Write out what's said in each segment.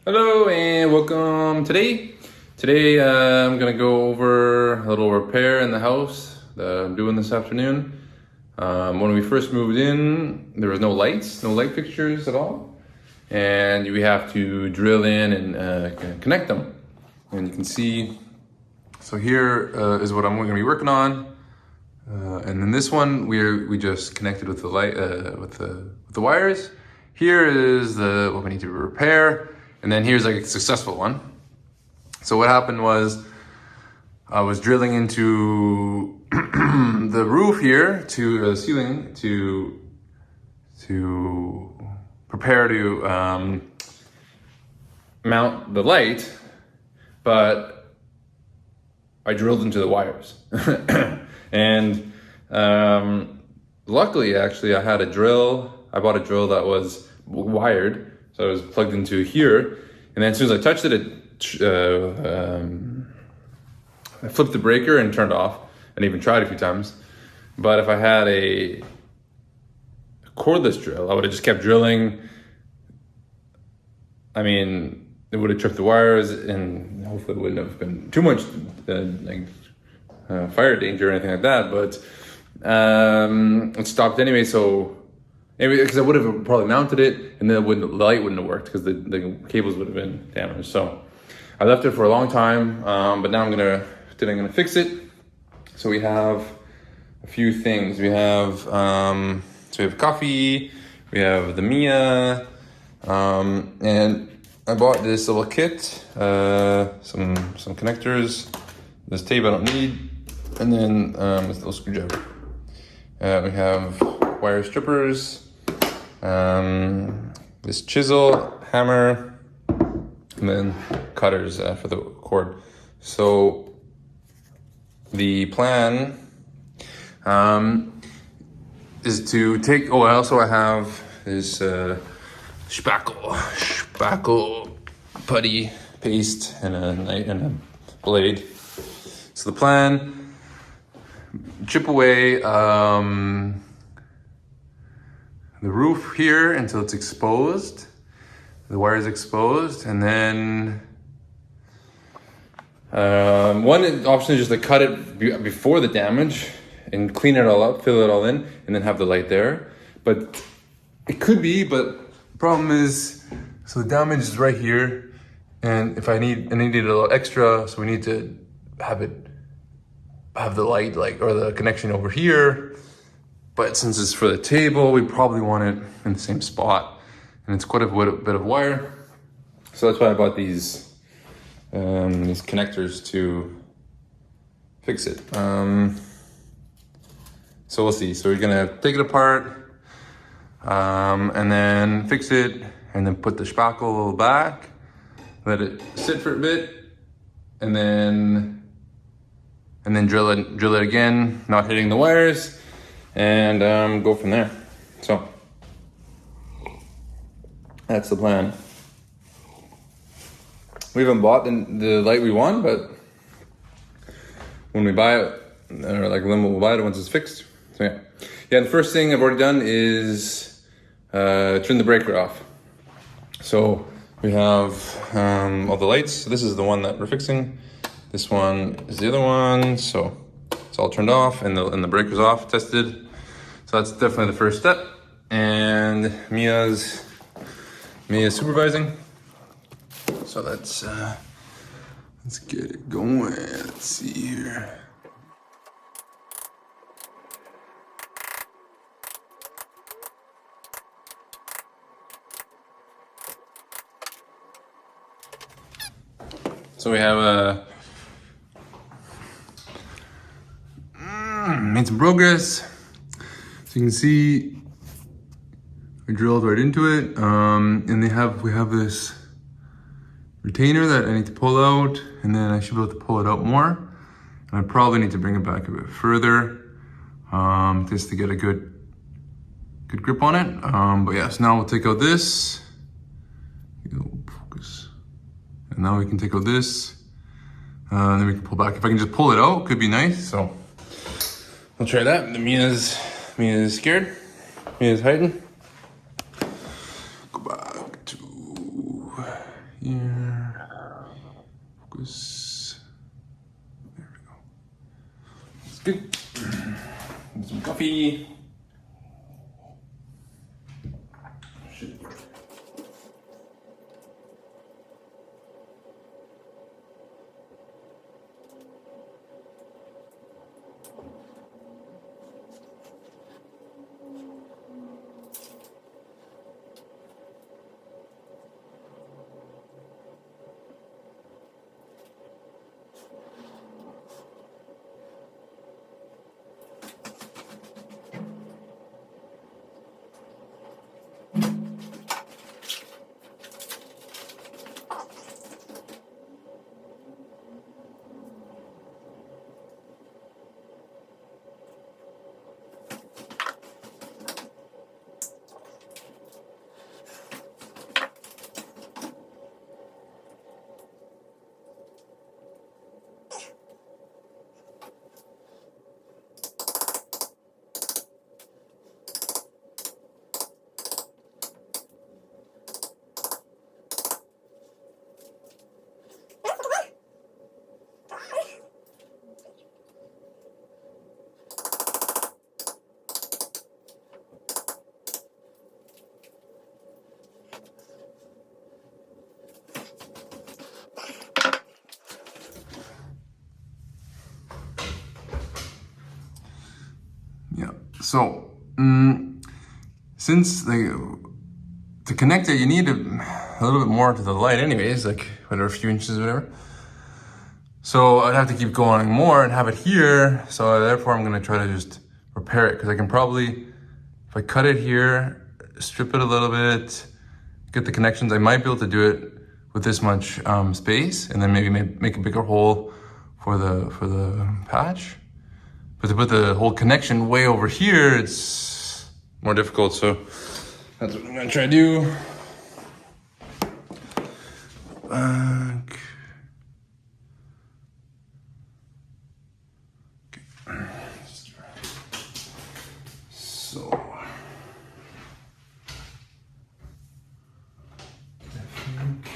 Hello and welcome. Today I'm gonna go over a little repair in the house that I'm doing this afternoon. When we first moved in, there was no lights, no light fixtures at all, and we have to drill in and connect them. And you can see, so here is what I'm gonna be working on. And then this one we just connected with the light with the wires. Here is what we need to repair, and then here's like a successful one. So what happened was I was drilling into the roof here to the ceiling to prepare to mount the light, but I drilled into the wires. And luckily, actually, I had a drill. I bought a drill that was wired, so it was plugged into here. And then as soon as I touched it, I flipped the breaker and turned off, and even tried a few times. But if I had a cordless drill, I would have just kept drilling. I mean, it would have tripped the wires, and hopefully it wouldn't have been too much fire danger or anything like that, but it stopped anyway. So anyway, because I would have probably mounted it, and then the light wouldn't have worked because the cables would have been damaged. So I left it for a long time, but now I'm gonna fix it. So we have a few things. We have coffee, we have the Mia, and I bought this little kit, some connectors, this tape I don't need, and then this little screwdriver. We have wire strippers, this chisel, hammer, and then cutters for the cord. So the plan is to take, I have this spackle putty paste and a blade. So the plan, chip away the roof here until it's exposed, the wire is exposed, and then one option is just to cut it before the damage and clean it all up, fill it all in, and then have the light there. But it could be, but the problem is, so the damage is right here, and if I needed a little extra, so we need to have the light or the connection over here. But since it's for the table, we probably want it in the same spot, and it's quite a bit of wire. So that's why I bought these connectors to fix it. So we'll see. So we're gonna take it apart, and then fix it, and then put the spackle back, let it sit for a bit, and then drill it again, not hitting the wires, and go from there. So that's the plan. We haven't bought the light we want, but when we buy it, then we'll buy it once it's fixed. So yeah. The first thing I've already done is turn the breaker off. So we have all the lights. So this is the one that we're fixing. This one is the other one. So it's all turned off, and the breaker's off, tested. So that's definitely the first step. And Mia's supervising. So let's get it going. Let's see here. So we have made some progress. So you can see I drilled right into it, and we have this retainer that I need to pull out, and then I should be able to pull it out more. And I probably need to bring it back a bit further, just to get a good grip on it. But yeah, so now we'll take out this. Focus. And now we can take out this, and then we can pull back. If I can just pull it out, could be nice. So we'll try that. Mia's scared. Mia's hiding. Go back to here. Focus. There we go. It's good. Some coffee. Should work. Yeah. So, since to connect it, you need a little bit more to the light, anyways, like whatever, a few inches or whatever. So I'd have to keep going more and have it here. So therefore, I'm gonna try to just repair it because I can probably, if I cut it here, strip it a little bit, get the connections. I might be able to do it with this much space, and then maybe make a bigger hole for the patch. But to put the whole connection way over here, it's more difficult. So that's what I'm gonna try to do. Back. Okay. So. I think.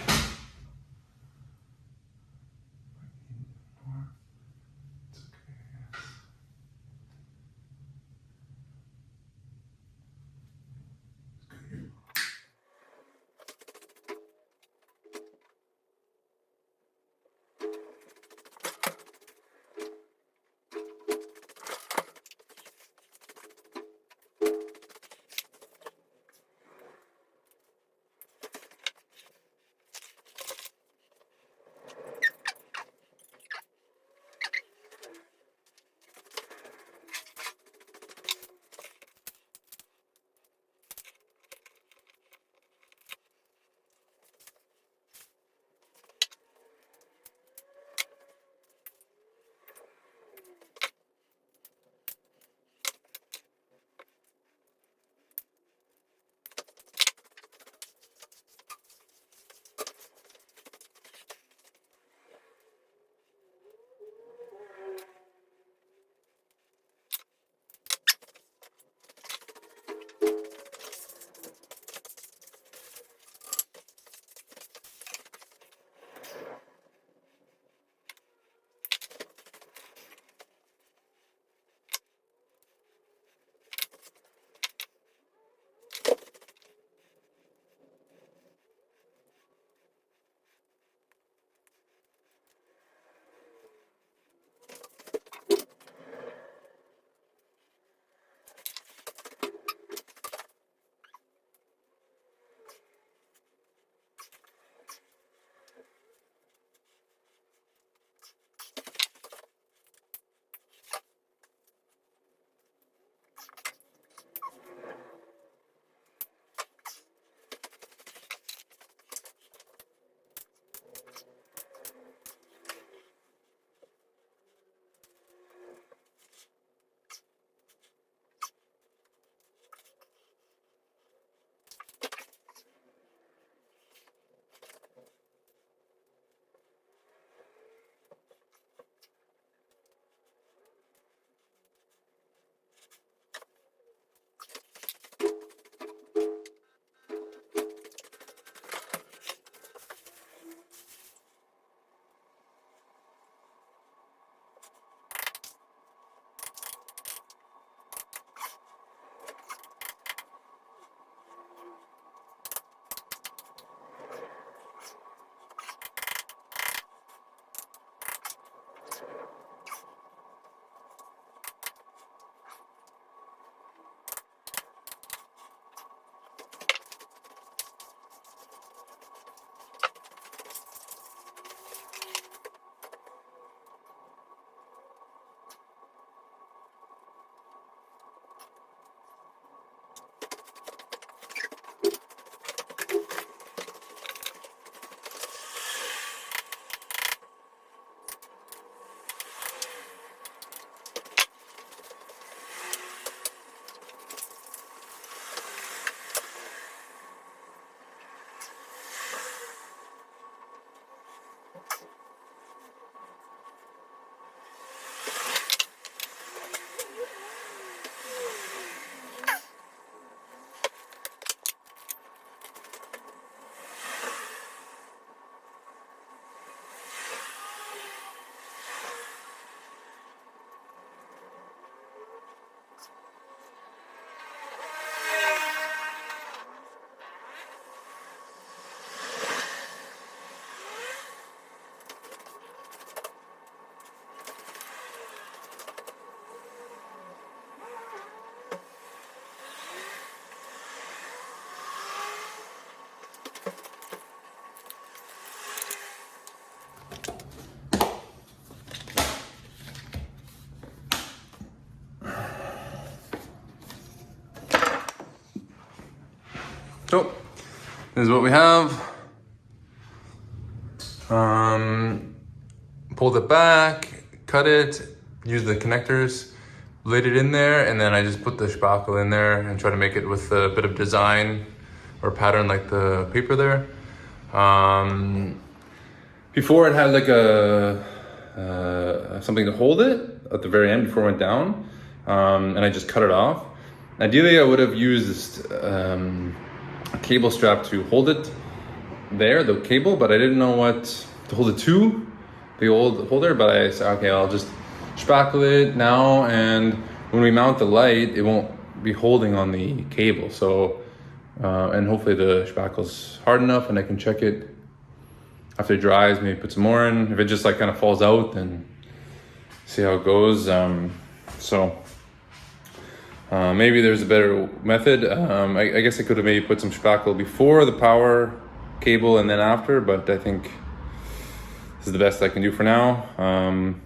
is what we have. Pulled it back, cut it, used the connectors, laid it in there, and then I just put the spackle in there and try to make it with a bit of design or pattern like the paper there. Before it had like a something to hold it at the very end before it went down, and I just cut it off. Ideally, I would have used a cable strap to hold it there, the cable, but I didn't know what to hold it to, the old holder, but I said, okay, I'll just spackle it now, and when we mount the light, it won't be holding on the cable. So, and hopefully the spackle's hard enough and I can check it after it dries, maybe put some more in. If it just like kind of falls out, then see how it goes. Maybe there's a better method. I guess I could have maybe put some spackle before the power cable and then after, but I think this is the best I can do for now. And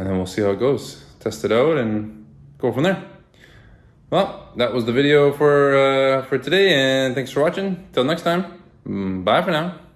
then we'll see how it goes. Test it out and go from there. Well, that was the video for today, and thanks for watching. Till next time, bye for now.